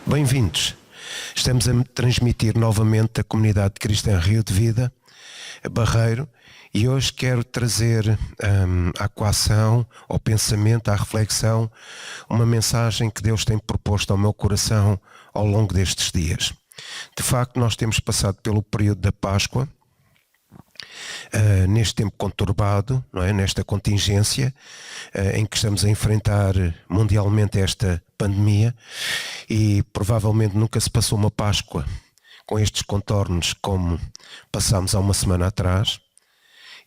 Bem-vindos. Estamos a transmitir novamente a comunidade cristã Rio de Vida, Barreiro, e hoje quero trazer à coação, ao pensamento, à reflexão, uma mensagem que Deus tem proposto ao meu coração ao longo destes dias. De facto, nós temos passado pelo período da Páscoa, neste tempo conturbado, não é? Nesta contingência em que estamos a enfrentar mundialmente esta pandemia, e provavelmente nunca se passou uma Páscoa com estes contornos como passámos há uma semana atrás.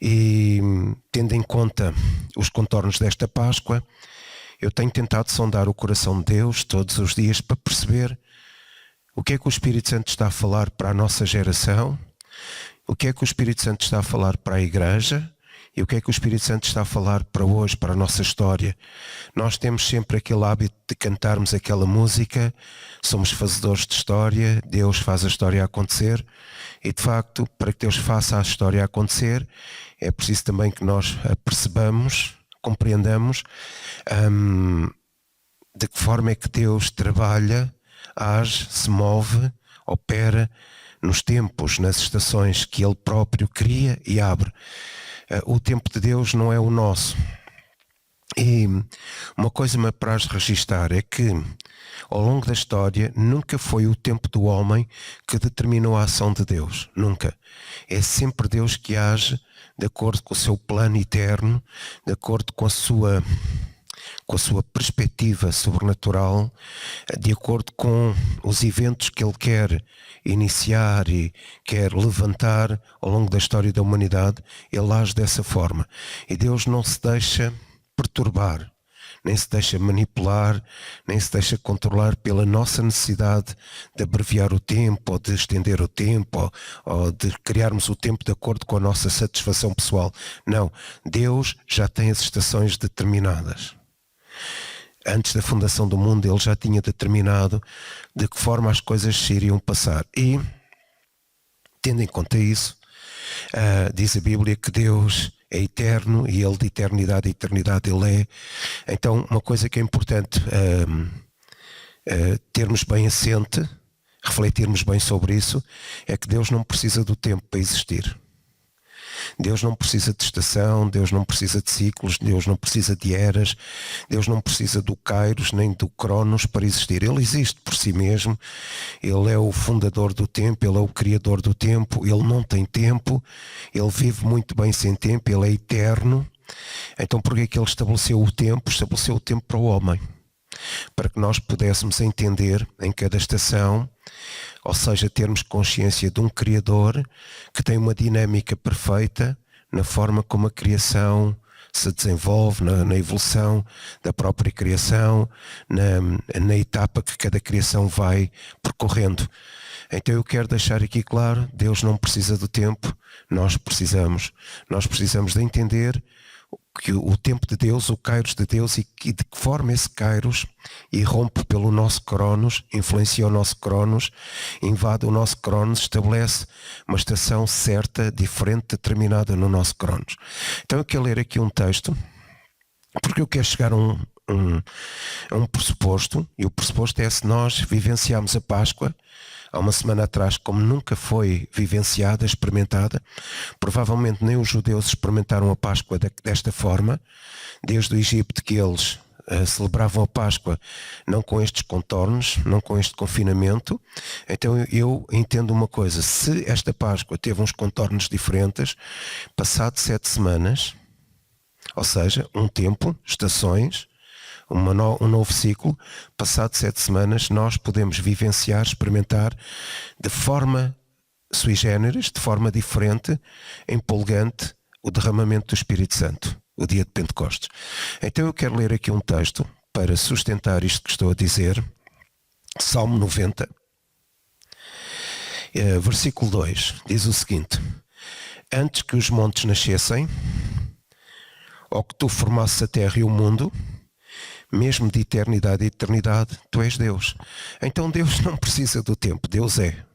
E tendo em conta os contornos desta Páscoa, eu tenho tentado sondar o coração de Deus todos os dias para perceber o que é que o Espírito Santo está a falar para a nossa geração, o que é que o Espírito Santo está a falar para a Igreja e o que é que o Espírito Santo está a falar para hoje, para a nossa história. Nós temos sempre aquele hábito de cantarmos aquela música, somos fazedores de história, Deus faz a história acontecer, e de facto, para que Deus faça a história acontecer, é preciso também que nós a percebamos, compreendamos de que forma é que Deus trabalha, age, se move, opera nos tempos, nas estações que Ele próprio cria e abre. O tempo de Deus não é o nosso. E uma coisa me apraz registar é que ao longo da história nunca foi o tempo do homem que determinou a ação de Deus. Nunca. É sempre Deus que age de acordo com o seu plano eterno, de acordo com a sua perspectiva sobrenatural, de acordo com os eventos que Ele quer iniciar e quer levantar ao longo da história da humanidade. Ele age dessa forma. E Deus não se deixa perturbar, nem se deixa manipular, nem se deixa controlar pela nossa necessidade de abreviar o tempo, ou de estender o tempo, ou de criarmos o tempo de acordo com a nossa satisfação pessoal. Não, Deus já tem as estações determinadas. Antes da fundação do mundo, Ele já tinha determinado de que forma as coisas se iriam passar. E, tendo em conta isso, diz a Bíblia que Deus é eterno e Ele de eternidade a eternidade Ele é. Então, uma coisa que é importante termos bem assente, refletirmos bem sobre isso, é que Deus não precisa do tempo para existir. Deus não precisa de estação, Deus não precisa de ciclos, Deus não precisa de eras, Deus não precisa do Kairos nem do Cronos para existir. Ele existe por si mesmo, Ele é o fundador do tempo, Ele é o criador do tempo, Ele não tem tempo, Ele vive muito bem sem tempo, Ele é eterno. Então por que é que Ele estabeleceu o tempo? Estabeleceu o tempo para o homem, para que nós pudéssemos entender em cada estação, ou seja, termos consciência de um Criador que tem uma dinâmica perfeita na forma como a criação se desenvolve, na evolução da própria criação, na etapa que cada criação vai percorrendo. Então eu quero deixar aqui claro, Deus não precisa do tempo, nós precisamos de entender que o tempo de Deus, o Kairos de Deus, e de que forma esse Kairos irrompe pelo nosso Cronos, influencia o nosso Cronos, invade o nosso Cronos, estabelece uma estação certa, diferente, determinada no nosso Cronos. Então eu quero ler aqui um texto, porque eu quero chegar a um pressuposto, e o pressuposto é: se nós vivenciarmos a Páscoa há uma semana atrás como nunca foi vivenciada, experimentada, provavelmente nem os judeus experimentaram a Páscoa desta forma, desde o Egito, que eles celebravam a Páscoa não com estes contornos, não com este confinamento. Então eu entendo uma coisa: se esta Páscoa teve uns contornos diferentes, passado 7 semanas, ou seja, um tempo, estações, um novo ciclo, passado 7 semanas, nós podemos vivenciar, experimentar de forma sui generis, de forma diferente, empolgante, o derramamento do Espírito Santo, o dia de Pentecostes. Então eu quero ler aqui um texto para sustentar isto que estou a dizer. Salmo 90, versículo 2, diz o seguinte: antes que os montes nascessem, ou que tu formasses a terra e o mundo, mesmo de eternidade a eternidade, tu és Deus. Então Deus não precisa do tempo, Deus é.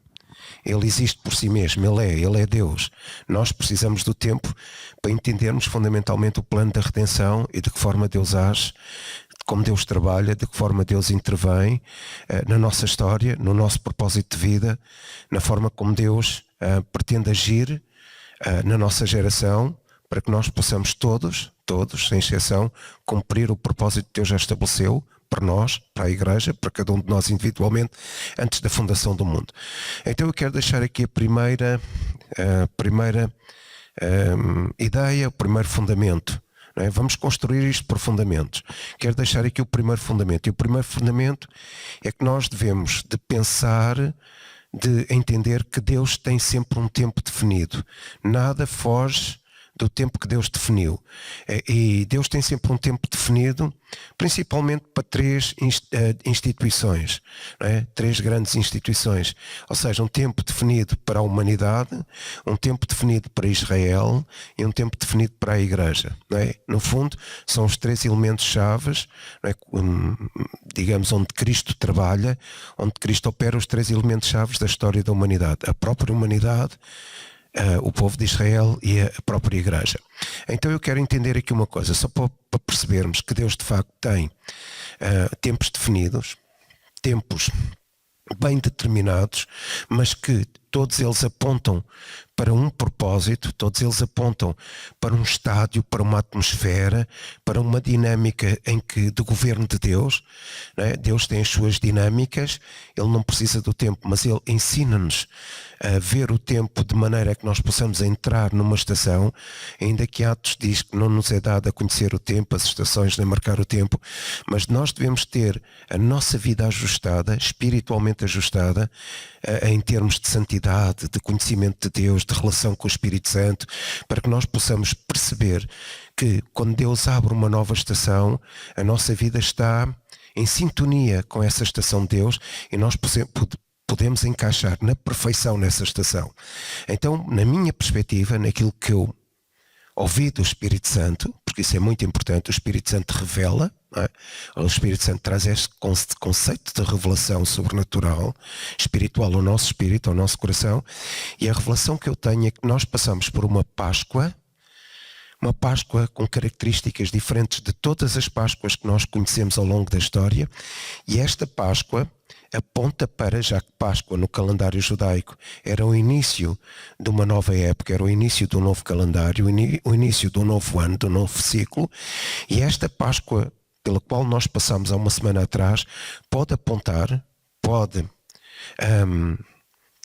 Ele existe por si mesmo, Ele é Deus. Nós precisamos do tempo para entendermos fundamentalmente o plano da redenção e de que forma Deus age, como Deus trabalha, de que forma Deus intervém na nossa história, no nosso propósito de vida, na forma como Deus pretende agir na nossa geração, para que nós possamos todos, sem exceção, cumprir o propósito que Deus já estabeleceu para nós, para a Igreja, para cada um de nós individualmente, antes da fundação do mundo. Então eu quero deixar aqui a primeira ideia, o primeiro fundamento. Não é? Vamos construir isto por fundamentos. Quero deixar aqui o primeiro fundamento. E o primeiro fundamento é que nós devemos de pensar, de entender que Deus tem sempre um tempo definido. Nada foge do tempo que Deus definiu. E Deus tem sempre um tempo definido, principalmente para três instituições, não é? Três grandes instituições. Ou seja, um tempo definido para a humanidade, um tempo definido para Israel e um tempo definido para a Igreja. Não é? No fundo, são os três elementos chaves, não é? Digamos, onde Cristo trabalha, onde Cristo opera os três elementos chaves da história da humanidade. A própria humanidade, o povo de Israel e a própria Igreja. Então eu quero entender aqui uma coisa, só para percebermos que Deus de facto tem tempos definidos, tempos bem determinados, mas que todos eles apontam para um propósito, todos eles apontam para um estádio, para uma atmosfera, para uma dinâmica de governo de Deus. Não é? Deus tem as suas dinâmicas, Ele não precisa do tempo, mas Ele ensina-nos a ver o tempo de maneira que nós possamos entrar numa estação, ainda que Atos diz que não nos é dado a conhecer o tempo, as estações nem marcar o tempo, mas nós devemos ter a nossa vida ajustada, espiritualmente ajustada, em termos de santidade, de conhecimento de Deus, de relação com o Espírito Santo, para que nós possamos perceber que quando Deus abre uma nova estação, a nossa vida está em sintonia com essa estação de Deus e nós podemos encaixar na perfeição nessa estação. Então, na minha perspectiva, naquilo que eu ouvi do Espírito Santo, porque isso é muito importante, o Espírito Santo revela, não é? O Espírito Santo traz este conceito de revelação sobrenatural, espiritual ao nosso espírito, ao nosso coração, e a revelação que eu tenho é que nós passamos por uma Páscoa com características diferentes de todas as Páscoas que nós conhecemos ao longo da história, e esta Páscoa aponta para, já que Páscoa no calendário judaico era o início de uma nova época, era o início de um novo calendário, o início de um novo ano, de um novo ciclo, e esta Páscoa pela qual nós passamos há uma semana atrás pode apontar, pode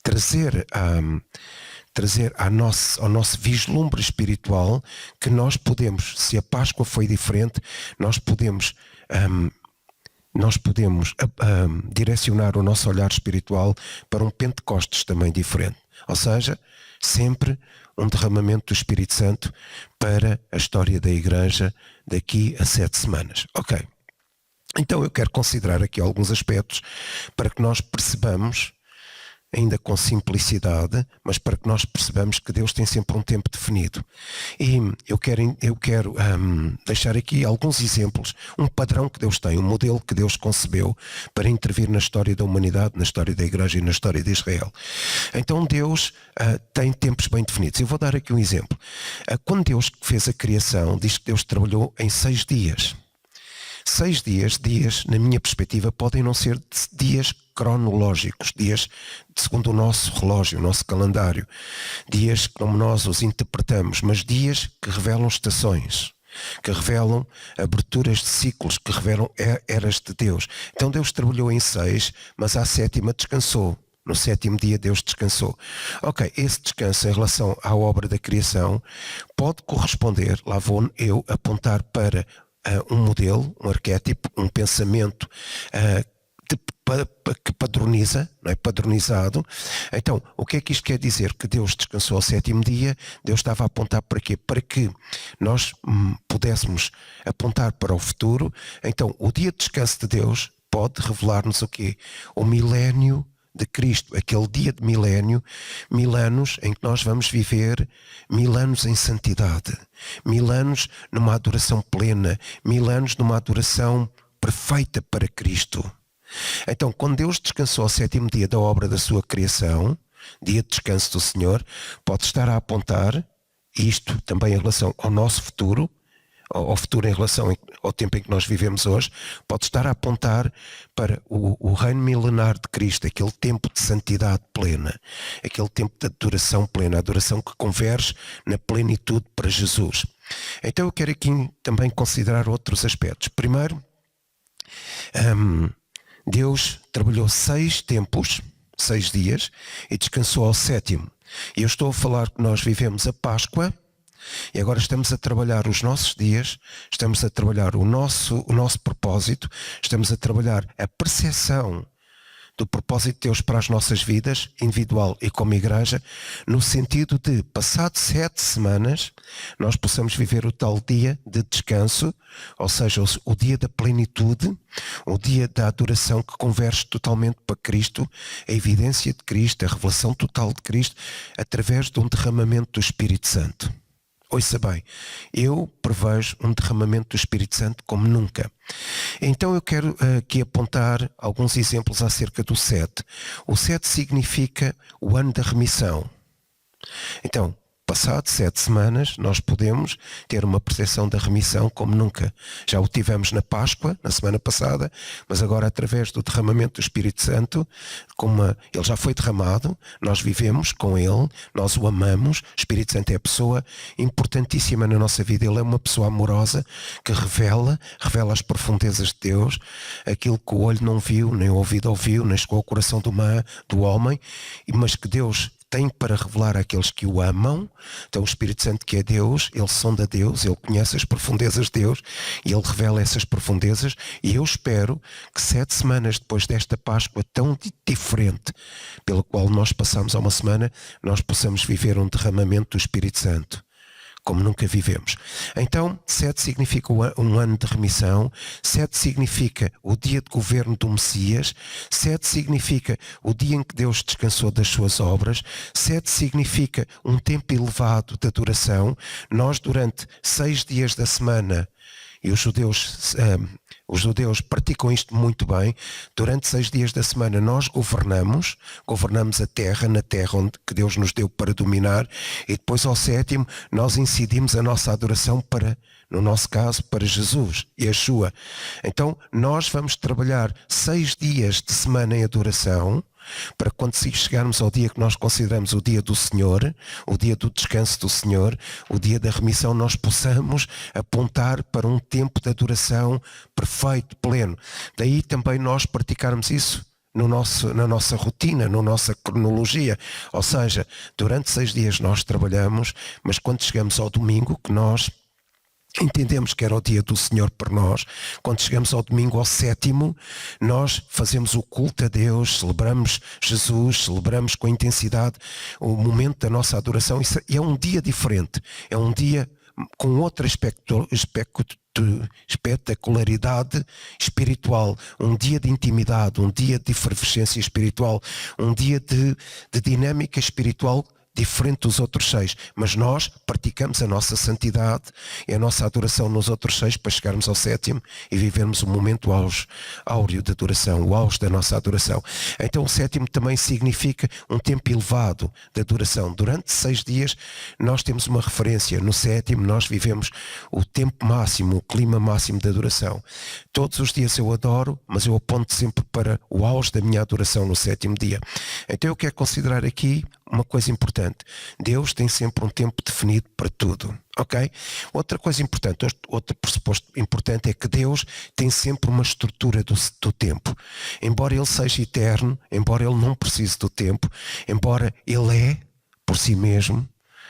trazer ao nosso vislumbre espiritual que nós podemos, se a Páscoa foi diferente, nós podemos direcionar o nosso olhar espiritual para um Pentecostes também diferente. Ou seja, sempre um derramamento do Espírito Santo para a história da Igreja daqui a 7 semanas. Ok. Então eu quero considerar aqui alguns aspectos para que nós percebamos, ainda com simplicidade, mas para que nós percebamos que Deus tem sempre um tempo definido. E eu quero deixar aqui alguns exemplos, um padrão que Deus tem, um modelo que Deus concebeu para intervir na história da humanidade, na história da Igreja e na história de Israel. Então Deus tem tempos bem definidos. Eu vou dar aqui um exemplo. Quando Deus fez a criação, diz que Deus trabalhou em 6 dias. 6 dias, na minha perspectiva, podem não ser dias cronológicos, dias segundo o nosso relógio, o nosso calendário, dias como nós os interpretamos, mas dias que revelam estações, que revelam aberturas de ciclos, que revelam eras de Deus. Então Deus trabalhou em 6, mas à 7ª descansou. No 7º dia Deus descansou. Ok, esse descanso em relação à obra da criação pode corresponder, lá vou eu apontar para um modelo, um arquétipo, um pensamento que padroniza, não é? Padronizado. Então, o que é que isto quer dizer? Que Deus descansou ao 7º dia, Deus estava a apontar para quê? Para que nós pudéssemos apontar para o futuro. Então, o dia de descanso de Deus pode revelar-nos o quê? O milénio de Cristo, aquele dia de milénio, 1000 anos em que nós vamos viver 1000 anos em santidade, 1000 anos numa adoração plena, 1000 anos numa adoração perfeita para Cristo. Então, quando Deus descansou ao 7º dia da obra da sua criação, dia de descanso do Senhor, pode estar a apontar isto também em relação ao nosso futuro, ao futuro em relação ao tempo em que nós vivemos hoje, pode estar a apontar para o reino milenar de Cristo, aquele tempo de santidade plena, aquele tempo de adoração plena, a adoração que converge na plenitude para Jesus. Então eu quero aqui também considerar outros aspectos. Primeiro, Deus trabalhou 6 tempos, 6 dias, e descansou ao 7º. E eu estou a falar que nós vivemos a Páscoa, e agora estamos a trabalhar os nossos dias, estamos a trabalhar o nosso propósito, estamos a trabalhar a percepção do propósito de Deus para as nossas vidas, individual e como igreja, no sentido de, passado 7 semanas, nós possamos viver o tal dia de descanso, ou seja, o dia da plenitude, o dia da adoração que converge totalmente para Cristo, a evidência de Cristo, a revelação total de Cristo, através de um derramamento do Espírito Santo. Ouça bem, eu prevejo um derramamento do Espírito Santo como nunca. Então eu quero aqui apontar alguns exemplos acerca do 7. O 7 significa o ano da remissão. Então, passado 7 semanas, nós podemos ter uma percepção da remissão como nunca. Já o tivemos na Páscoa, na semana passada, mas agora através do derramamento do Espírito Santo, ele já foi derramado, nós vivemos com ele, nós o amamos. O Espírito Santo é a pessoa importantíssima na nossa vida. Ele é uma pessoa amorosa que revela as profundezas de Deus, aquilo que o olho não viu, nem o ouvido ouviu, nem chegou ao coração do homem, mas que Deus tem para revelar àqueles que o amam. Então o Espírito Santo, que é Deus, ele sonda Deus, ele conhece as profundezas de Deus e ele revela essas profundezas. E eu espero que 7 semanas depois desta Páscoa tão diferente, pela qual nós passamos há uma semana, nós possamos viver um derramamento do Espírito Santo como nunca vivemos. Então, 7 significa um ano de remissão, 7 significa o dia de governo do Messias, 7 significa o dia em que Deus descansou das suas obras, 7 significa um tempo elevado de adoração. Nós, durante 6 dias da semana, e os judeus praticam isto muito bem, durante 6 dias da semana nós governamos a terra, na terra que Deus nos deu para dominar, e depois ao 7º nós incidimos a nossa adoração no nosso caso, para Jesus, Yeshua. Então nós vamos trabalhar 6 dias de semana em adoração, para quando chegarmos ao dia que nós consideramos o dia do Senhor, o dia do descanso do Senhor, o dia da remissão, nós possamos apontar para um tempo de adoração perfeito, pleno. Daí também nós praticarmos isso na nossa rotina, na nossa cronologia. Ou seja, durante 6 dias nós trabalhamos, mas quando chegamos ao domingo, que nós entendemos que era o dia do Senhor para nós, quando chegamos ao domingo, ao 7º, nós fazemos o culto a Deus, celebramos Jesus, celebramos com intensidade o momento da nossa adoração. E é um dia diferente, é um dia com outra espetacularidade espiritual, um dia de intimidade, um dia de efervescência espiritual, um dia de dinâmica espiritual diferente dos outros 6, mas nós praticamos a nossa santidade e a nossa adoração nos outros 6 para chegarmos ao 7º e vivermos um momento áureo de adoração, o auge da nossa adoração. Então o 7º também significa um tempo elevado de adoração. Durante 6 dias nós temos uma referência, no 7º nós vivemos o tempo máximo, o clima máximo de adoração. Todos os dias eu adoro, mas eu aponto sempre para o auge da minha adoração no 7º dia. Então eu quero considerar aqui uma coisa importante. Deus tem sempre um tempo definido para tudo, ok? Outra coisa importante, outro pressuposto importante é que Deus tem sempre uma estrutura do tempo. Embora Ele seja eterno, embora Ele não precise do tempo, embora Ele é por si mesmo,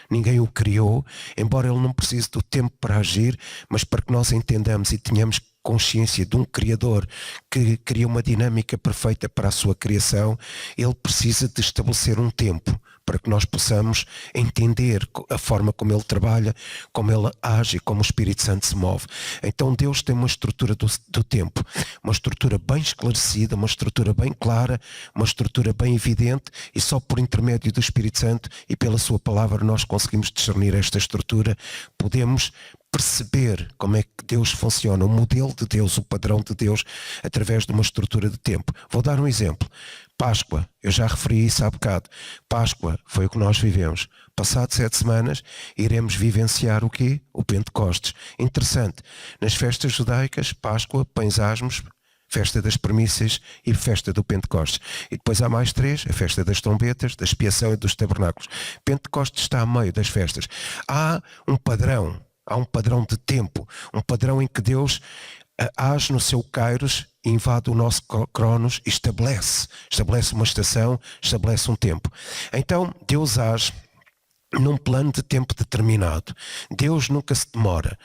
ninguém o criou, embora Ele não precise do tempo para agir, mas para que nós entendamos e tenhamos consciência de um Criador que cria uma dinâmica perfeita para a sua criação, Ele precisa de estabelecer um tempo para que nós possamos entender a forma como Ele trabalha, como Ele age e como o Espírito Santo se move. Então Deus tem uma estrutura do tempo, uma estrutura bem esclarecida, uma estrutura bem clara, uma estrutura bem evidente, e só por intermédio do Espírito Santo e pela sua palavra nós conseguimos discernir esta estrutura, podemos perceber como é que Deus funciona, o modelo de Deus, o padrão de Deus, através de uma estrutura de tempo. Vou dar um exemplo. Páscoa, eu já referi isso há bocado. Páscoa foi o que nós vivemos. Passado 7 semanas, iremos vivenciar o quê? O Pentecostes. Interessante. Nas festas judaicas, Páscoa, Pães Asmos, Festa das Primícias e Festa do Pentecostes. E depois há mais 3, a Festa das Trombetas, da Expiação e dos Tabernáculos. Pentecostes está a meio das festas. Há um padrão de tempo, um padrão em que Deus age no seu kairos, invade o nosso cronos e estabelece uma estação, estabelece um tempo. Então Deus age num plano de tempo determinado. Deus nunca se demora.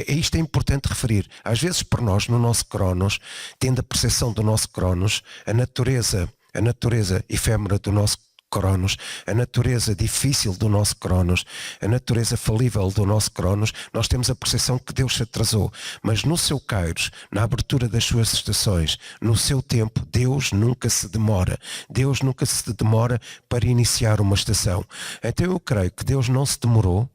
Isto é importante referir. Às vezes para nós, no nosso cronos, tendo a percepção do nosso cronos, a natureza efêmera do nosso cronos, a natureza difícil do nosso cronos, a natureza falível do nosso cronos, nós temos a percepção que Deus se atrasou. Mas no seu kairos, na abertura das suas estações, no seu tempo, Deus nunca se demora. Deus nunca se demora para iniciar uma estação. Então eu creio que Deus não se demorou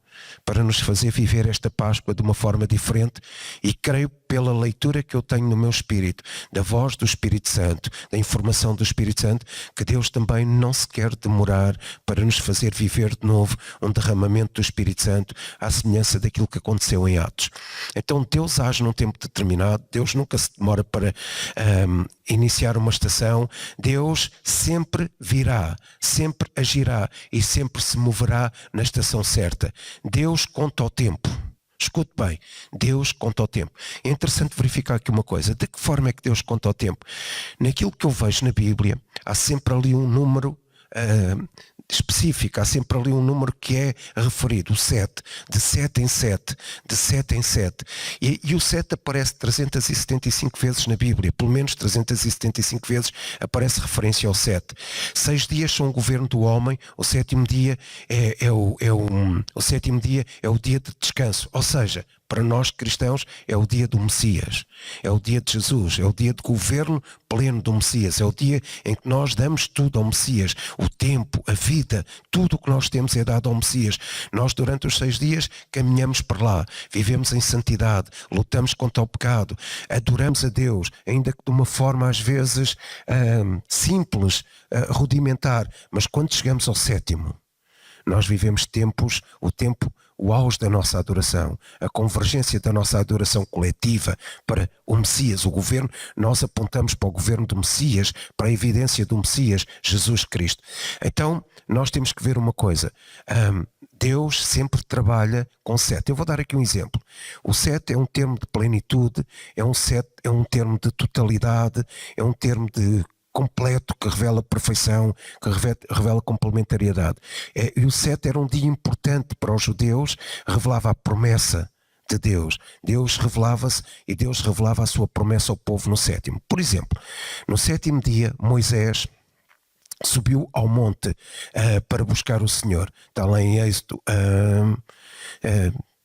para nos fazer viver esta Páscoa de uma forma diferente, e creio, pela leitura que eu tenho no meu espírito, da voz do Espírito Santo, da informação do Espírito Santo, que Deus também não se quer demorar para nos fazer viver de novo um derramamento do Espírito Santo à semelhança daquilo que aconteceu em Atos. Então Deus age num tempo determinado, Deus nunca se demora para iniciar uma estação. Deus sempre virá, sempre agirá e sempre se moverá na estação certa. Deus conta o tempo. Escute bem, Deus conta o tempo. É interessante verificar aqui uma coisa. De que forma é que Deus conta o tempo? Naquilo que eu vejo na Bíblia, há sempre ali um número específico, há sempre ali um número que é referido, o 7, de 7 em 7, de 7 em 7. E o 7 aparece 375 vezes na Bíblia, pelo menos 375 vezes aparece referência ao 7. 6 dias são o governo do homem, o sétimo dia o sétimo dia é o dia de descanso, ou seja, para nós cristãos é o dia do Messias, é o dia de Jesus, é o dia de governo pleno do Messias, é o dia em que nós damos tudo ao Messias, o tempo, a vida, tudo o que nós temos é dado ao Messias. Nós durante os 6 dias caminhamos por lá, vivemos em santidade, lutamos contra o pecado, adoramos a Deus, ainda que de uma forma às vezes simples, rudimentar, mas quando chegamos ao sétimo, nós vivemos o auge da nossa adoração, a convergência da nossa adoração coletiva para o Messias, o governo. Nós apontamos para o governo do Messias, para a evidência do Messias, Jesus Cristo. Então, nós temos que ver uma coisa. Deus sempre trabalha com 7. Eu vou dar aqui um exemplo. O 7 é um termo de plenitude, é um termo de totalidade, é um termo de completo, que revela perfeição, que revela complementariedade. E o 7 era um dia importante para os judeus, revelava a promessa de Deus. Deus revelava-se e Deus revelava a sua promessa ao povo no sétimo. Por exemplo, no sétimo dia, Moisés subiu ao monte para buscar o Senhor. Está lá em Êxodo.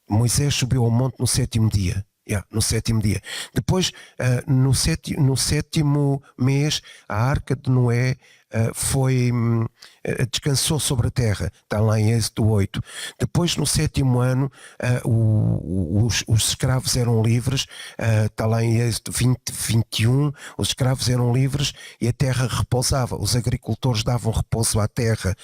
Moisés subiu ao monte no sétimo dia. No sétimo dia. Depois, no sétimo mês, a arca de Noé descansou sobre a terra. Está lá em Êxodo 8. Depois, no sétimo ano, os escravos eram livres. Está lá em Êxodo 20-21. Os escravos eram livres e a terra repousava. Os agricultores davam repouso à terra.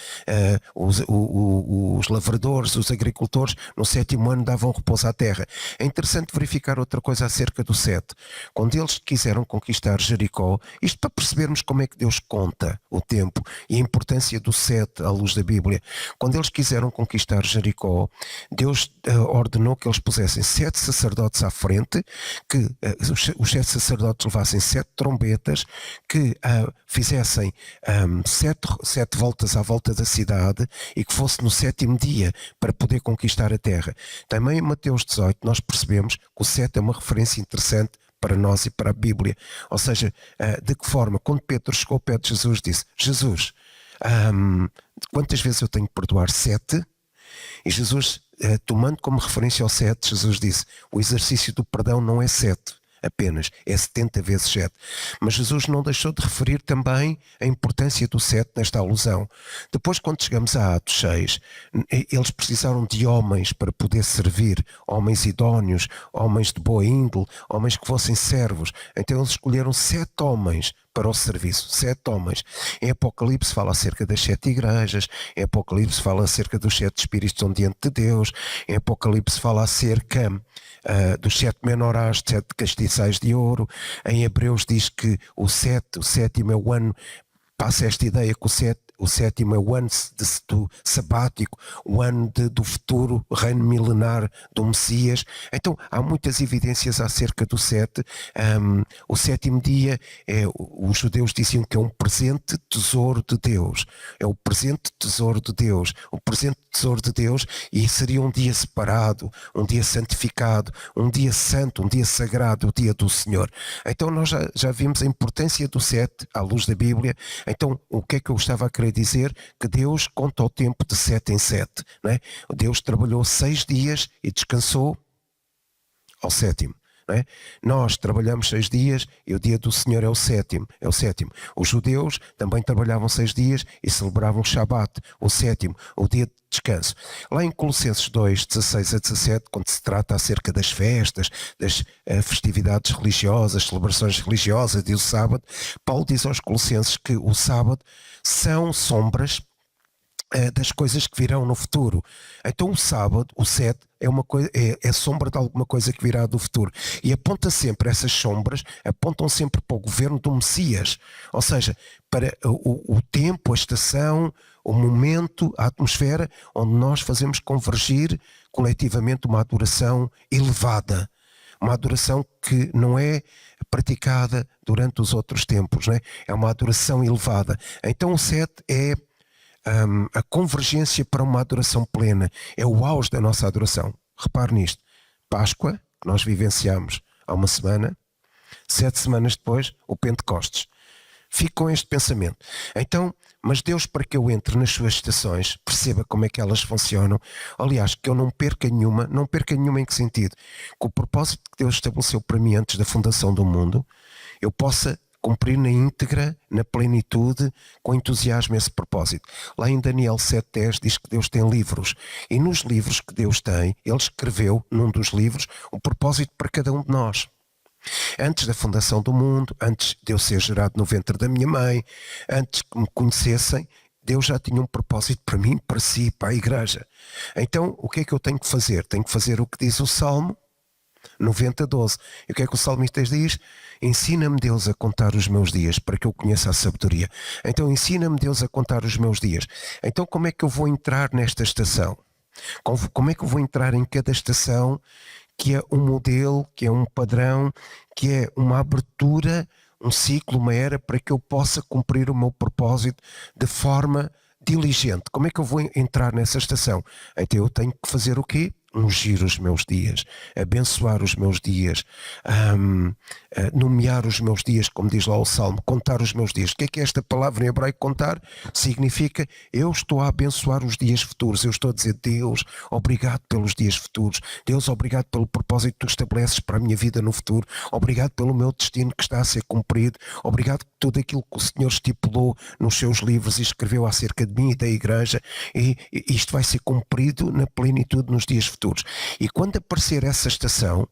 Os lavradores, os agricultores, no sétimo ano davam repouso à terra. É interessante verificar outra coisa acerca do 7. Quando eles quiseram conquistar Jericó, isto para percebermos como é que Deus conta o tempo e a importância do 7 à luz da Bíblia. Quando eles quiseram conquistar Jericó, Deus ordenou que eles pusessem 7 sacerdotes à frente, que os 7 sacerdotes levassem 7 trombetas, que fizessem 7 voltas à volta da cidade e que fosse no sétimo dia para poder conquistar a terra. Também em Mateus 18 nós percebemos que o 7 é uma referência interessante para nós e para a Bíblia. Ou seja, de que forma, quando Pedro chegou ao pé de Jesus, disse: Jesus, quantas vezes eu tenho que perdoar? 7? E Jesus, tomando como referência ao 7, Jesus disse: o exercício do perdão não é 7. apenas, é 70 vezes 7. Mas Jesus não deixou de referir também a importância do 7 nesta alusão. Depois, quando chegamos a Atos 6, eles precisaram de homens para poder servir, homens idóneos, homens de boa índole, homens que fossem servos. Então eles escolheram 7 homens para o serviço, 7 homens. Em Apocalipse fala acerca das 7 igrejas, em Apocalipse fala acerca dos 7 espíritos que estão diante de Deus, em Apocalipse fala acerca dos 7 menorás, 7 castiçais de ouro. Em Hebreus diz que o sétimo é o ano, passa esta ideia que o sétimo é o ano do sabático, o ano do futuro reino milenar do Messias. Então há muitas evidências acerca do 7. O sétimo dia, os judeus diziam que é um presente tesouro de Deus. É o presente tesouro de Deus. O presente tesouro de Deus, e seria um dia separado, um dia santificado, um dia santo, um dia sagrado, o dia do Senhor. Então nós já vimos a importância do 7 à luz da Bíblia. Então o que é que eu estava a querer dizer? Que Deus conta o tempo de 7 em 7, não é? Deus trabalhou 6 dias e descansou ao 7º. Não é? Nós trabalhamos 6 dias e o dia do Senhor é o 7º. Os judeus também trabalhavam 6 dias e celebravam o Shabat, o 7º, o dia de descanso. Lá em Colossenses 2, 16 a 17, quando se trata acerca das festas, das festividades religiosas, celebrações religiosas e o sábado, Paulo diz aos Colossenses que o sábado são sombras das coisas que virão no futuro. Então o sábado, o 7, é sombra de alguma coisa que virá do futuro. E aponta sempre, essas sombras apontam sempre para o governo do Messias. Ou seja, para o tempo, a estação, o momento, a atmosfera, onde nós fazemos convergir coletivamente uma adoração elevada. Uma adoração que não é praticada durante os outros tempos, não é? É uma adoração elevada. Então o 7 é a convergência para uma adoração plena, é o auge da nossa adoração. Repare nisto: Páscoa, que nós vivenciamos há uma semana, 7 semanas depois, o Pentecostes. Fico com este pensamento. Então, mas Deus, para que eu entre nas suas estações, perceba como é que elas funcionam, aliás, que eu não perca nenhuma em que sentido? Que o propósito que Deus estabeleceu para mim antes da fundação do mundo, eu possa cumprir na íntegra, na plenitude, com entusiasmo esse propósito. Lá em Daniel 7:10 diz que Deus tem livros, e nos livros que Deus tem, Ele escreveu num dos livros o propósito para cada um de nós. Antes da fundação do mundo, antes de eu ser gerado no ventre da minha mãe, antes que me conhecessem, Deus já tinha um propósito para mim, para si, para a igreja. Então, o que é que eu tenho que fazer? Tenho que fazer o que diz o Salmo 90:12. E o que é que o salmista diz? Ensina-me, Deus, a contar os meus dias, para que eu conheça a sabedoria. Então ensina-me, Deus, a contar os meus dias. Então como é que eu vou entrar nesta estação? Como é que eu vou entrar em cada estação, que é um modelo, que é um padrão, que é uma abertura, um ciclo, uma era, para que eu possa cumprir o meu propósito de forma diligente? Como é que eu vou entrar nessa estação? Então eu tenho que fazer o quê? Ungir os meus dias, abençoar os meus dias, nomear os meus dias, como diz lá o Salmo, contar os meus dias. O que é esta palavra em hebraico, contar? Significa, eu estou a abençoar os dias futuros. Eu estou a dizer: Deus, obrigado pelos dias futuros. Deus, obrigado pelo propósito que tu estabeleces para a minha vida no futuro. Obrigado pelo meu destino que está a ser cumprido. Obrigado por tudo aquilo que o Senhor estipulou nos seus livros e escreveu acerca de mim e da igreja, e isto vai ser cumprido na plenitude nos dias futuros. E quando aparecer essa estação,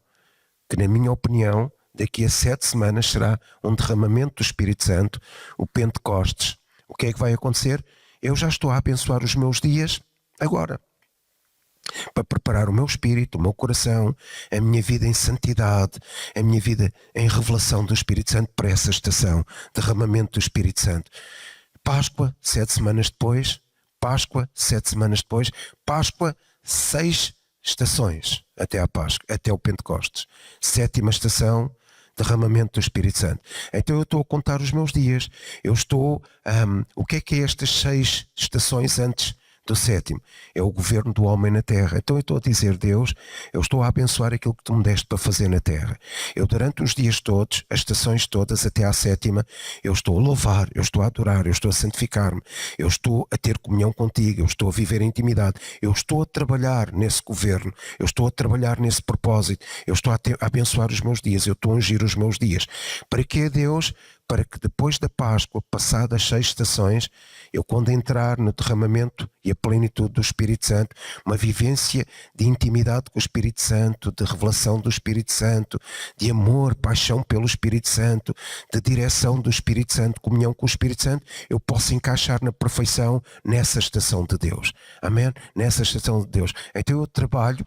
que na minha opinião daqui a 7 semanas será um derramamento do Espírito Santo, o Pentecostes, o que é que vai acontecer? Eu já estou a abençoar os meus dias agora, para preparar o meu espírito, o meu coração, a minha vida em santidade, a minha vida em revelação do Espírito Santo para essa estação, derramamento do Espírito Santo. Páscoa, 7 semanas depois. Páscoa, 7 semanas depois. Páscoa, 6 estações até à Páscoa, até o Pentecostes. 7ª estação, derramamento do Espírito Santo. Então eu estou a contar os meus dias. Eu estou... o que é estas 6 estações antes do sétimo é o governo do homem na terra. Então eu estou a dizer, Deus, eu estou a abençoar aquilo que tu me deste para fazer na terra. Eu durante os dias todos, as estações todas até à sétima, eu estou a louvar, eu estou a adorar, eu estou a santificar-me, eu estou a ter comunhão contigo, eu estou a viver em intimidade, eu estou a trabalhar nesse governo, eu estou a trabalhar nesse propósito, eu estou a abençoar os meus dias, eu estou a ungir os meus dias. Para que, Deus? Para que depois da Páscoa, passadas 6 estações, eu quando entrar no derramamento e a plenitude do Espírito Santo, uma vivência de intimidade com o Espírito Santo, de revelação do Espírito Santo, de amor, paixão pelo Espírito Santo, de direção do Espírito Santo, comunhão com o Espírito Santo, eu posso encaixar na perfeição nessa estação de Deus. Amém? Nessa estação de Deus. Então eu trabalho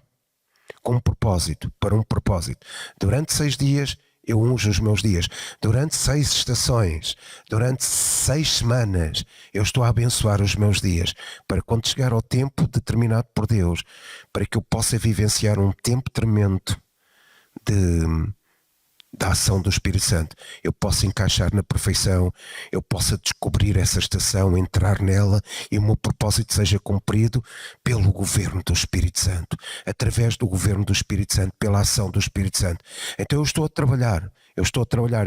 com um propósito, para um propósito. Durante 6 dias, eu unjo os meus dias. Durante 6 estações, durante 6 semanas, eu estou a abençoar os meus dias, para quando chegar ao tempo determinado por Deus, para que eu possa vivenciar um tempo tremendo da ação do Espírito Santo, eu possa encaixar na perfeição, eu possa descobrir essa estação, entrar nela e o meu propósito seja cumprido pelo governo do Espírito Santo, através do governo do Espírito Santo, pela ação do Espírito Santo. Então eu estou a trabalhar, eu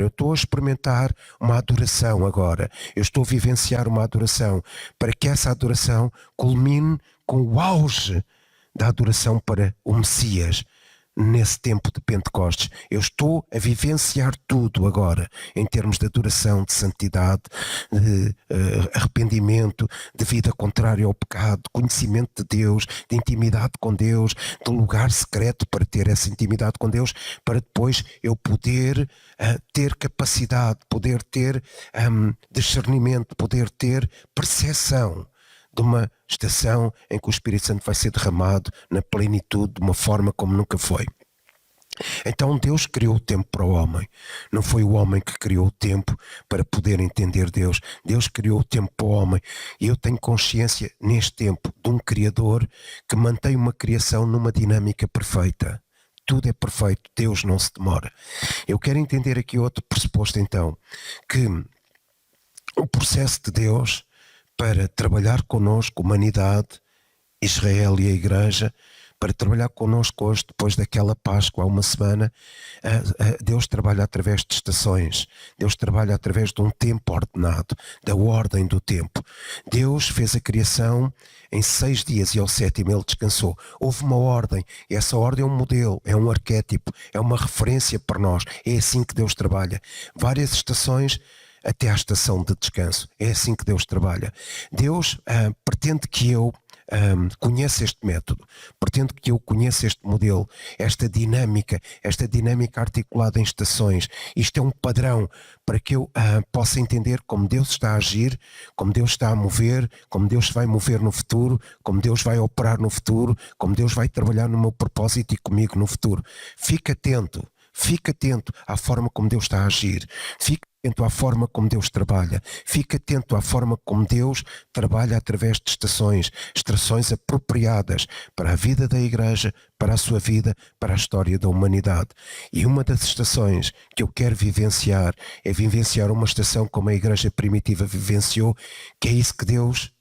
estou a experimentar uma adoração agora, eu estou a vivenciar uma adoração, para que essa adoração culmine com o auge da adoração para o Messias. Nesse tempo de Pentecostes, eu estou a vivenciar tudo agora, em termos de adoração, de santidade, de arrependimento, de vida contrária ao pecado, de conhecimento de Deus, de intimidade com Deus, de lugar secreto para ter essa intimidade com Deus, para depois eu poder ter capacidade, poder ter discernimento, poder ter percepção de uma estação em que o Espírito Santo vai ser derramado na plenitude de uma forma como nunca foi. Então Deus criou o tempo para o homem. Não foi o homem que criou o tempo para poder entender Deus. Deus criou o tempo para o homem. E eu tenho consciência neste tempo de um Criador que mantém uma criação numa dinâmica perfeita. Tudo é perfeito, Deus não se demora. Eu quero entender aqui outro pressuposto então, que o processo de Deus para trabalhar connosco, humanidade, Israel e a Igreja, para trabalhar connosco hoje, depois daquela Páscoa, há uma semana, Deus trabalha através de estações, Deus trabalha através de um tempo ordenado, da ordem do tempo. Deus fez a criação em 6 dias e ao 7º ele descansou. Houve uma ordem, e essa ordem é um modelo, é um arquétipo, é uma referência para nós. É assim que Deus trabalha. Várias estações, até à estação de descanso. É assim que Deus trabalha. Deus pretende que eu conheça este método, pretende que eu conheça este modelo, esta dinâmica articulada em estações. Isto é um padrão para que eu possa entender como Deus está a agir, como Deus está a mover, como Deus vai mover no futuro, como Deus vai operar no futuro, como Deus vai trabalhar no meu propósito e comigo no futuro. Fica atento à forma como Deus está a agir. Fica atento à forma como Deus trabalha. Fica atento à forma como Deus trabalha através de estações apropriadas para a vida da Igreja, para a sua vida, para a história da humanidade. E uma das estações que eu quero vivenciar é vivenciar uma estação como a Igreja primitiva vivenciou, que é isso que Deus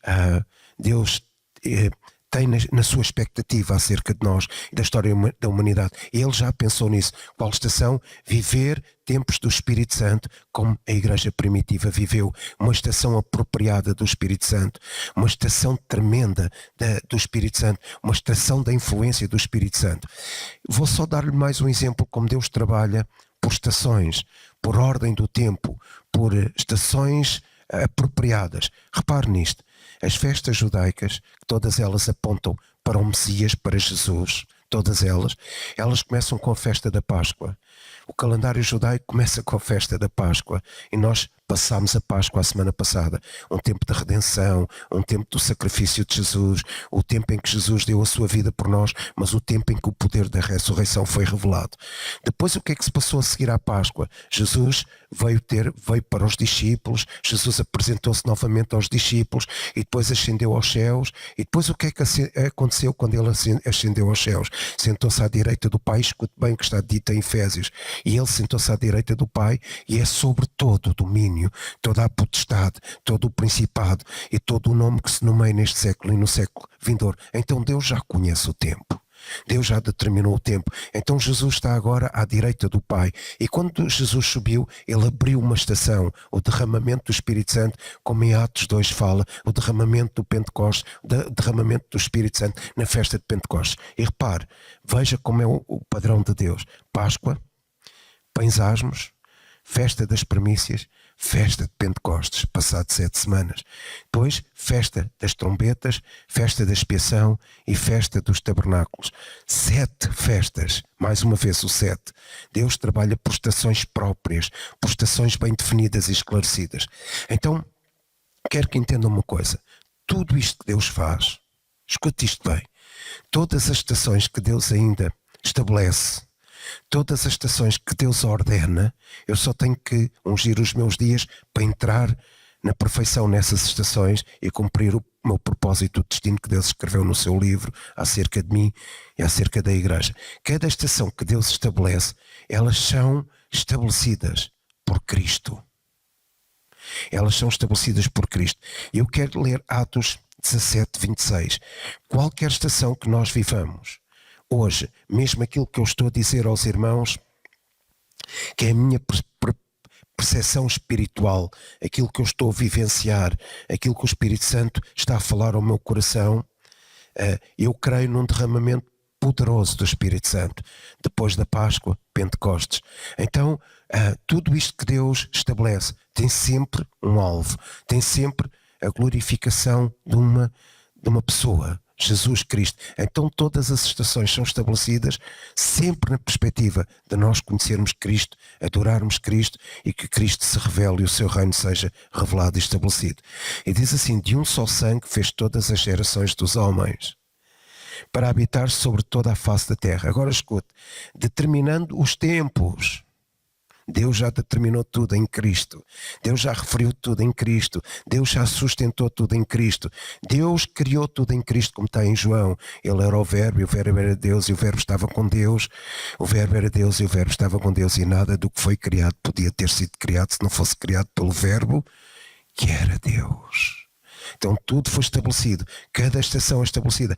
tem na sua expectativa acerca de nós e da história da humanidade. Ele já pensou nisso. Qual estação? Viver tempos do Espírito Santo como a Igreja primitiva viveu. Uma estação apropriada do Espírito Santo. Uma estação tremenda do Espírito Santo. Uma estação da influência do Espírito Santo. Vou só dar-lhe mais um exemplo como Deus trabalha por estações, por ordem do tempo, por estações apropriadas. Repare nisto. As festas judaicas, todas elas apontam para o Messias, para Jesus, todas elas começam com a festa da Páscoa. O calendário judaico começa com a festa da Páscoa e nós passámos a Páscoa a semana passada, um tempo de redenção, um tempo do sacrifício de Jesus, o tempo em que Jesus deu a sua vida por nós, mas o tempo em que o poder da ressurreição foi revelado. Depois o que é que se passou a seguir à Páscoa? Jesus veio para os discípulos, Jesus apresentou-se novamente aos discípulos e depois ascendeu aos céus. E depois o que é que aconteceu quando ele ascendeu aos céus? Sentou-se à direita do Pai, escute bem o que está dito em Efésios, e ele sentou-se à direita do Pai e é sobre todo o domínio domínio, toda a potestade, todo o principado e todo o nome que se nomeia neste século e no século vindouro. Então Deus já conhece o tempo. Deus já determinou o tempo. Então Jesus está agora à direita do Pai. E quando Jesus subiu, ele abriu uma estação, o derramamento do Espírito Santo, como em Atos 2 fala, o derramamento do Pentecostes, o derramamento do Espírito Santo na festa de Pentecostes. E repare, veja como é o padrão de Deus. Páscoa, pães asmos, festa das primícias, festa de Pentecostes, passado 7 semanas. Depois, festa das trombetas, festa da expiação e festa dos tabernáculos. 7 festas, mais uma vez o 7. Deus trabalha por estações próprias, por estações bem definidas e esclarecidas. Então, quero que entendam uma coisa. Tudo isto que Deus faz, escute isto bem, todas as estações que Deus ainda estabelece, todas as estações que Deus ordena, eu só tenho que ungir os meus dias para entrar na perfeição nessas estações e cumprir o meu propósito, o destino que Deus escreveu no seu livro acerca de mim e acerca da igreja. Cada estação que Deus estabelece, elas são estabelecidas por Cristo. Elas são estabelecidas por Cristo. Eu quero ler Atos 17, 26. Qualquer estação que nós vivamos, hoje, mesmo aquilo que eu estou a dizer aos irmãos, que é a minha percepção espiritual, aquilo que eu estou a vivenciar, aquilo que o Espírito Santo está a falar ao meu coração, eu creio num derramamento poderoso do Espírito Santo, depois da Páscoa, Pentecostes. Então, tudo isto que Deus estabelece tem sempre um alvo, tem sempre a glorificação de uma pessoa, Jesus Cristo. Então todas as estações são estabelecidas sempre na perspectiva de nós conhecermos Cristo, adorarmos Cristo e que Cristo se revele e o seu reino seja revelado e estabelecido. E diz assim: de um só sangue fez todas as gerações dos homens para habitar sobre toda a face da terra. Agora escute, determinando os tempos. Deus já determinou tudo em Cristo. Deus já referiu tudo em Cristo. Deus já sustentou tudo em Cristo. Deus criou tudo em Cristo, como está em João. Ele era o Verbo, e o Verbo era Deus, e o Verbo estava com Deus. O Verbo era Deus, e o Verbo estava com Deus, e nada do que foi criado podia ter sido criado se não fosse criado pelo Verbo, que era Deus. Então tudo foi estabelecido, cada estação é estabelecida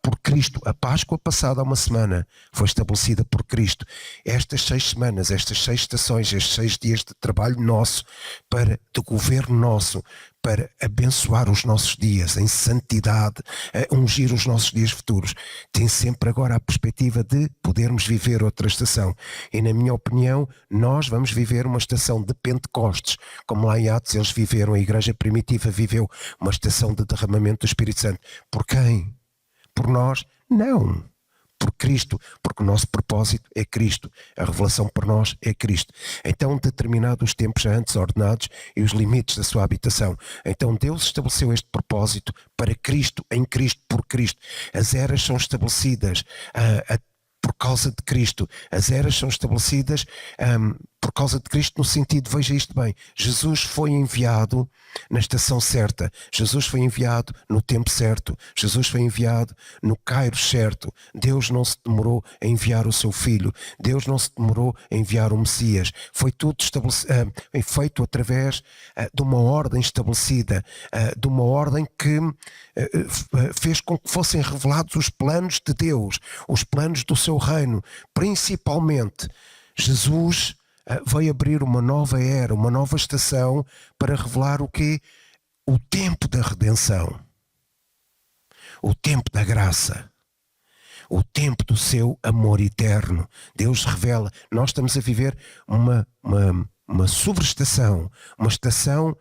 por Cristo. A Páscoa passada há uma semana foi estabelecida por Cristo. Estas 6 semanas, estas 6 estações, estes 6 dias de trabalho nosso, de governo nosso, para abençoar os nossos dias em santidade, ungir os nossos dias futuros, tem sempre agora a perspectiva de podermos viver outra estação. E na minha opinião, nós vamos viver uma estação de Pentecostes, como lá em Atos eles viveram, a igreja primitiva viveu uma estação de derramamento do Espírito Santo. Por quem? Por nós? Não. Por Cristo, porque o nosso propósito é Cristo, a revelação por nós é Cristo. Então, determinados os tempos já antes ordenados e os limites da sua habitação. Então Deus estabeleceu este propósito para Cristo, em Cristo, por Cristo. As eras são estabelecidas por causa de Cristo. As eras são estabelecidas por causa de Cristo, no sentido, veja isto bem, Jesus foi enviado na estação certa, Jesus foi enviado no tempo certo, Jesus foi enviado no Kairos certo. Deus não se demorou a enviar o seu Filho, Deus não se demorou a enviar o Messias. Foi tudo feito através de uma ordem estabelecida, de uma ordem que fez com que fossem revelados os planos de Deus, os planos do seu reino. Principalmente, Jesus veio abrir uma nova era, uma nova estação para revelar o quê? O tempo da redenção, o tempo da graça, o tempo do seu amor eterno. Deus revela, nós estamos a viver uma subestação, uma estação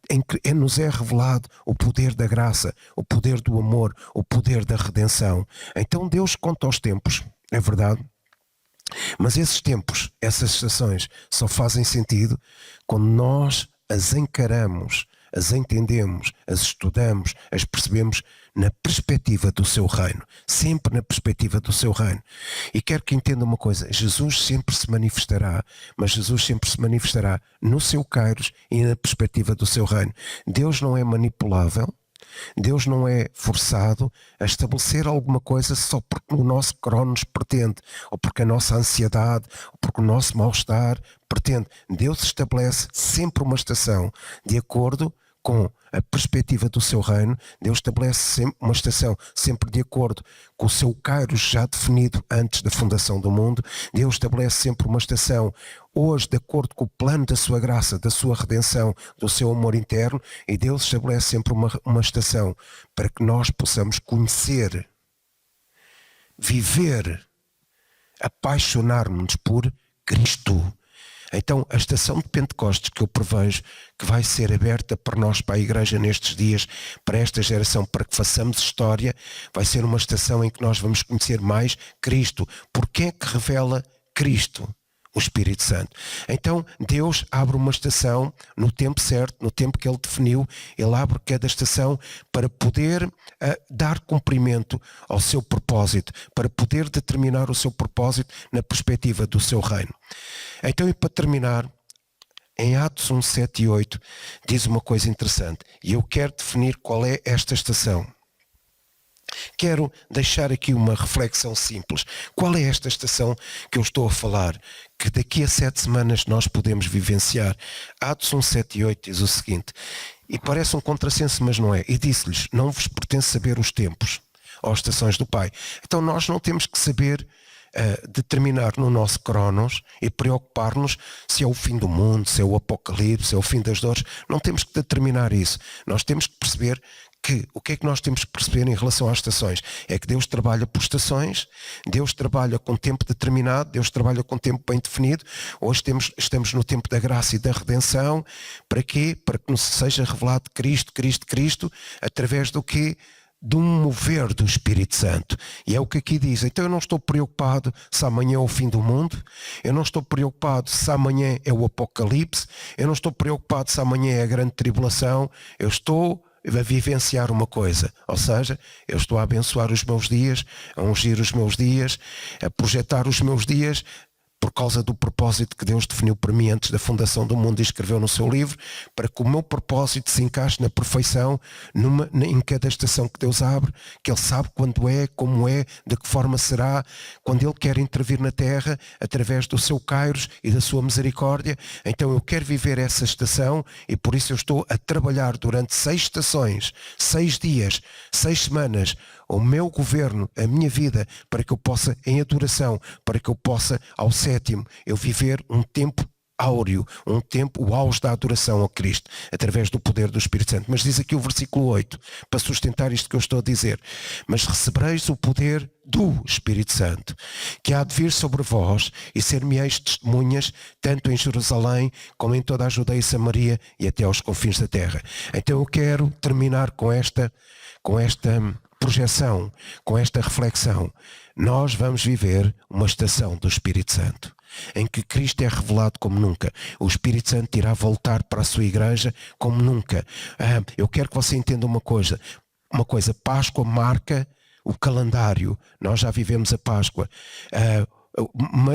em que nos é revelado o poder da graça, o poder do amor, o poder da redenção. Então Deus conta os tempos, é verdade. Mas esses tempos, essas estações, só fazem sentido quando nós as encaramos, as entendemos, as estudamos, as percebemos na perspectiva do seu reino. Sempre na perspectiva do seu reino. E quero que entenda uma coisa, Jesus sempre se manifestará, mas Jesus sempre se manifestará no seu Kairos e na perspectiva do seu reino. Deus não é manipulável, Deus não é forçado a estabelecer alguma coisa só porque o nosso cronos pretende, ou porque a nossa ansiedade, ou porque o nosso mal-estar pretende. Deus estabelece sempre uma estação de acordo com a perspectiva do seu reino. Deus estabelece sempre uma estação, sempre de acordo com o seu kairos já definido antes da fundação do mundo. Deus estabelece sempre uma estação, hoje, de acordo com o plano da sua graça, da sua redenção, do seu amor interno, e Deus estabelece sempre uma estação para que nós possamos conhecer, viver, apaixonar-nos por Cristo. Então, a estação de Pentecostes que eu prevejo que vai ser aberta para nós, para a Igreja nestes dias, para esta geração, para que façamos história, vai ser uma estação em que nós vamos conhecer mais Cristo. Porque é que revela Cristo? O Espírito Santo. Então Deus abre uma estação no tempo certo, no tempo que Ele definiu. Ele abre cada estação para poder dar cumprimento ao seu propósito, para poder determinar o seu propósito na perspectiva do seu reino. Então, e para terminar, em Atos 1, 7 e 8 diz uma coisa interessante, e eu quero definir qual é esta estação. Quero deixar aqui uma reflexão simples. Qual é esta estação que eu estou a falar? Que daqui a 7 semanas nós podemos vivenciar. Atos 1, 7 e 8 diz o seguinte, e parece um contrassenso, mas não é. E disse-lhes, não vos pertence saber os tempos ou as estações do Pai. Então nós não temos que saber determinar no nosso cronos e preocupar-nos se é o fim do mundo, se é o apocalipse, se é o fim das dores. Não temos que determinar isso. Nós temos que perceber que o que é que nós temos que perceber em relação às estações? É que Deus trabalha por estações, Deus trabalha com tempo determinado, Deus trabalha com tempo bem definido. Hoje estamos no tempo da graça e da redenção. Para quê? Para que nos seja revelado Cristo, Cristo, Cristo, através do quê? De um mover do Espírito Santo. E é o que aqui diz. Então eu não estou preocupado se amanhã é o fim do mundo, eu não estou preocupado se amanhã é o apocalipse, eu não estou preocupado se amanhã é a grande tribulação. Eu estou a vivenciar uma coisa, ou seja, eu estou a abençoar os meus dias, a ungir os meus dias, a projetar os meus dias por causa do propósito que Deus definiu para mim antes da fundação do mundo e escreveu no seu livro, para que o meu propósito se encaixe na perfeição em cada estação que Deus abre, que Ele sabe quando é, como é, de que forma será, quando Ele quer intervir na terra através do seu kairos e da sua misericórdia. Então eu quero viver essa estação e por isso eu estou a trabalhar durante 6 estações, 6 dias, 6 semanas, o meu governo, a minha vida, para que eu possa, em adoração, para que eu possa, ao 7º, eu viver um tempo áureo, um tempo, o auge da adoração ao Cristo, através do poder do Espírito Santo. Mas diz aqui o versículo 8, para sustentar isto que eu estou a dizer, mas recebereis o poder do Espírito Santo, que há de vir sobre vós e ser-me-eis testemunhas, tanto em Jerusalém, como em toda a Judeia e Samaria e até aos confins da terra. Então eu quero terminar com esta projeção, com esta reflexão. Nós vamos viver uma estação do Espírito Santo, em que Cristo é revelado como nunca. O Espírito Santo irá voltar para a sua igreja como nunca. Eu quero que você entenda uma coisa. Páscoa marca o calendário. Nós já vivemos a Páscoa.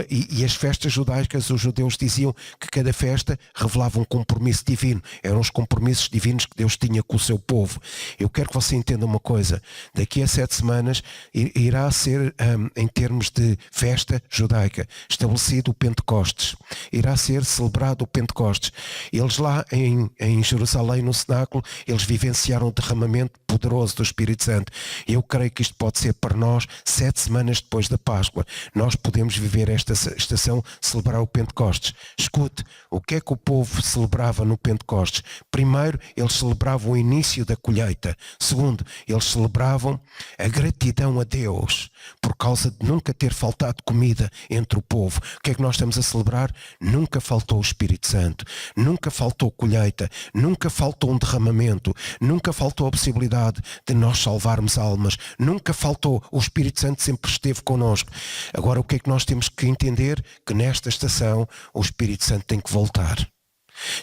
E as festas judaicas, os judeus diziam que cada festa revelava um compromisso divino. Eram os compromissos divinos que Deus tinha com o seu povo. Eu quero que você entenda uma coisa. Daqui a 7 semanas irá ser, em termos de festa judaica, estabelecido o Pentecostes. Irá ser celebrado o Pentecostes. Eles lá em Jerusalém, no cenáculo, eles vivenciaram o derramamento poderoso do Espírito Santo. E eu creio que isto pode ser para nós 7 semanas depois da Páscoa. Nós podemos viver esta estação, celebrar o Pentecostes. Escute, o que é que o povo celebrava no Pentecostes? Primeiro, eles celebravam o início da colheita. Segundo, eles celebravam a gratidão a Deus por causa de nunca ter faltado comida entre o povo. O que é que nós estamos a celebrar? Nunca faltou o Espírito Santo, nunca faltou colheita, nunca faltou um derramamento, nunca faltou a possibilidade de nós salvarmos almas, nunca faltou. O Espírito Santo sempre esteve connosco. Agora, o que é que nós temos que entender? Que nesta estação o Espírito Santo tem que voltar.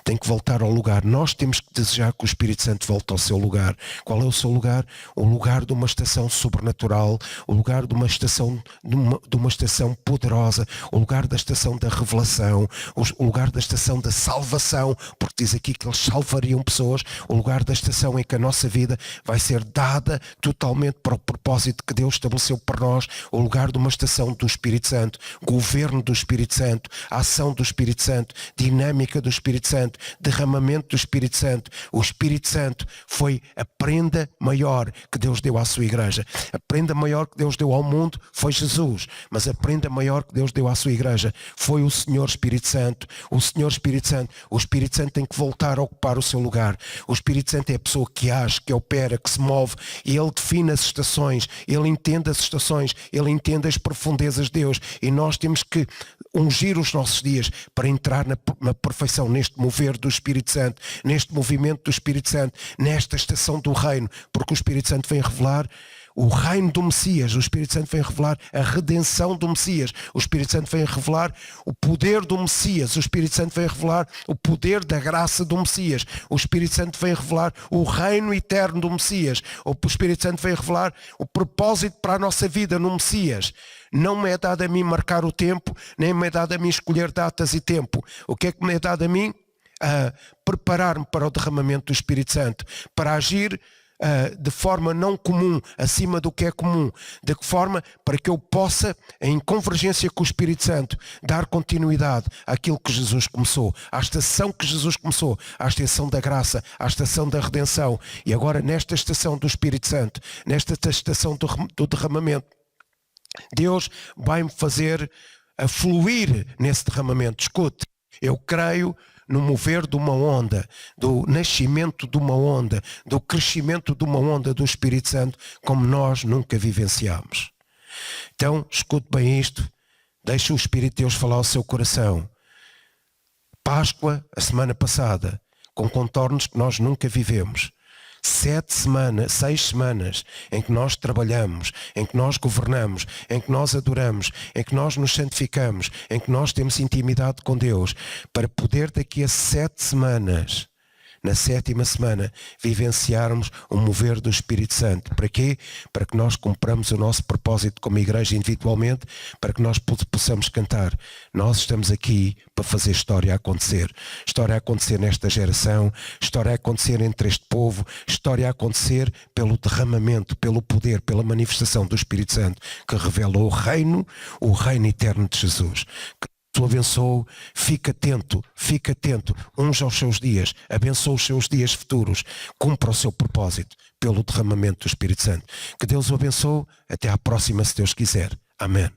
Tem que voltar ao lugar. Nós temos que desejar que o Espírito Santo volte ao seu lugar. Qual é o seu lugar? O lugar de uma estação sobrenatural, o lugar de uma estação, de uma estação poderosa, o lugar da estação da revelação, o lugar da estação da salvação, porque diz aqui que eles salvariam pessoas, o lugar da estação em que a nossa vida vai ser dada totalmente para o propósito que Deus estabeleceu para nós, o lugar de uma estação do Espírito Santo, governo do Espírito Santo, ação do Espírito Santo, dinâmica do Espírito Santo, derramamento do Espírito Santo. O Espírito Santo foi a prenda maior que Deus deu à sua igreja. A prenda maior que Deus deu ao mundo foi Jesus, mas a prenda maior que Deus deu à sua igreja foi o Senhor Espírito Santo. O Senhor Espírito Santo. O Espírito Santo tem que voltar a ocupar o seu lugar. O Espírito Santo é a pessoa que age, que opera, que se move, e ele define as estações, ele entende as estações, ele entende as profundezas de Deus, e nós temos que ungir os nossos dias para entrar na perfeição, neste mover do Espírito Santo, neste movimento do Espírito Santo, nesta estação do reino, porque o Espírito Santo vem revelar o reino do Messias, o Espírito Santo vem revelar a redenção do Messias, o Espírito Santo vem revelar o poder do Messias, o Espírito Santo vem revelar o poder da graça do Messias, o Espírito Santo vem revelar o reino eterno do Messias, o Espírito Santo vem revelar o propósito para a nossa vida no Messias. Não me é dado a mim marcar o tempo, nem me é dado a mim escolher datas e tempo. O que é que me é dado a mim? Preparar-me para o derramamento do Espírito Santo, para agir de forma não comum, acima do que é comum, de que forma para que eu possa, em convergência com o Espírito Santo, dar continuidade àquilo que Jesus começou, à estação que Jesus começou, à estação da graça, à estação da redenção. E agora nesta estação do Espírito Santo, nesta estação do derramamento, Deus vai-me fazer a fluir nesse derramamento. Escute, eu creio no mover de uma onda, do nascimento de uma onda, do crescimento de uma onda do Espírito Santo, como nós nunca vivenciamos. Então, escute bem isto, deixe o Espírito de Deus falar ao seu coração. Páscoa, a semana passada, com contornos que nós nunca vivemos. 6 semanas em que nós trabalhamos, em que nós governamos, em que nós adoramos, em que nós nos santificamos, em que nós temos intimidade com Deus, para poder daqui a 7 semanas, na 7ª semana, vivenciarmos o mover do Espírito Santo. Para quê? Para que nós cumpramos o nosso propósito como igreja individualmente, para que nós possamos cantar. Nós estamos aqui para fazer história acontecer. História a acontecer nesta geração, história a acontecer entre este povo, história a acontecer pelo derramamento, pelo poder, pela manifestação do Espírito Santo, que revela o reino eterno de Jesus. Te abençoo, fica atento, unja aos seus dias, abençoa os seus dias futuros, cumpra o seu propósito pelo derramamento do Espírito Santo. Que Deus o abençoe, até à próxima, se Deus quiser. Amém.